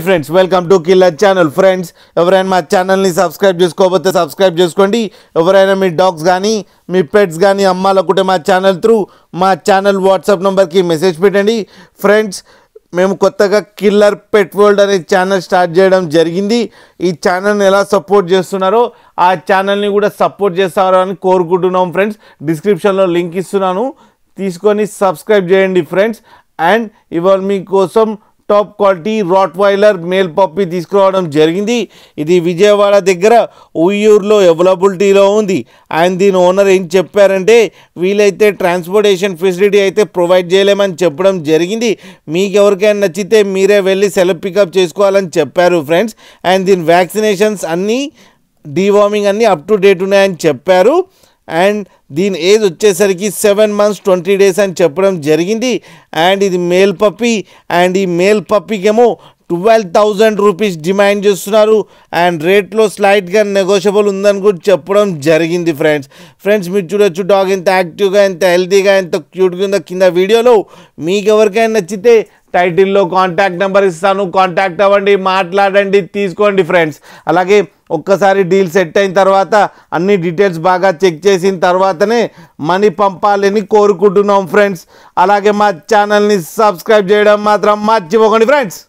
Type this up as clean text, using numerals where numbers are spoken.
Friends welcome to killer channel. Friends ఎవరైనా మా ఛానల్ని సబ్స్క్రైబ్ చేసుకోకపోతే సబ్స్క్రైబ్ చేసుకోండి. ఎవరైనా మీ డాగ్స్ కానీ మీ పెట్స్ కానీ అమ్మాలనుకుంటే మా ఛానల్ త్రూ మా ఛానల్ వాట్సాప్ నెంబర్కి మెసేజ్ పెట్టండి. ఫ్రెండ్స్ మేము కొత్తగా కిల్లర్ పెట్ వరల్డ్ అనే ఛానల్ స్టార్ట్ చేయడం జరిగింది. ఈ ఛానల్ని ఎలా సపోర్ట్ చేస్తున్నారో ఆ ఛానల్ని కూడా సపోర్ట్ చేస్తారో అని కోరుకుంటున్నాం. ఫ్రెండ్స్ డిస్క్రిప్షన్లో లింక్ ఇస్తున్నాను, తీసుకొని సబ్స్క్రైబ్ చేయండి ఫ్రెండ్స్. అండ్ ఇవాళ మీకోసం top quality rottweiler male puppy తీసుకురావడం జరిగింది. ఇది విజయవాడ దగ్గర ఉయ్యూరులో అవైలబిలిటీలో ఉంది. అండ్ దీని ఓనర్ ఏం చెప్పారంటే వీలైతే ట్రాన్స్పోర్టేషన్ ఫెసిలిటీ అయితే ప్రొవైడ్ చేయలేమని చెప్పడం జరిగింది. మీకు ఎవరికైనా నచ్చితే మీరే వెళ్ళి సెల్ఫ్ పికప్ చేసుకోవాలని చెప్పారు ఫ్రెండ్స్. అండ్ దీని వ్యాక్సినేషన్స్ అన్నీ డీవార్మింగ్ అన్నీ అప్ టు డేట్ ఉన్నాయని చెప్పారు. అండ్ దీని ఏజ్ వచ్చేసరికి 7 months 20 days అని చెప్పడం జరిగింది. అండ్ ఇది మేల్ పప్పీ. అండ్ ఈ మేల్ పప్పీకేమో 12,000 రూపీస్ డిమాండ్ చేస్తున్నారు. అండ్ రేట్లో స్లైట్గా నెగోషియబుల్ ఉందని కూడా చెప్పడం జరిగింది. ఫ్రెండ్స్ మీరు చూడొచ్చు డాగ్ ఎంత యాక్టివ్గా, ఎంత హెల్తీగా, ఎంత క్యూట్గా ఉందో కింద వీడియోలో. మీకు ఎవరికైనా నచ్చితే టైటిల్లో కాంటాక్ట్ నెంబర్ ఇస్తాను, కాంటాక్ట్ అవ్వండి, మాట్లాడండి, తీసుకోండి ఫ్రెండ్స్. అలాగే ఒక్కసారి డీల్ సెట్ అయిన తర్వాత అన్ని డీటెయిల్స్ బాగా చెక్ చేసిన తర్వాతనే మనీ పంపాలని కోరుకుంటున్నాం ఫ్రెండ్స్. అలాగే మా ఛానల్ని సబ్స్క్రైబ్ చేయడం మాత్రం మర్చిపోకండి ఫ్రెండ్స్.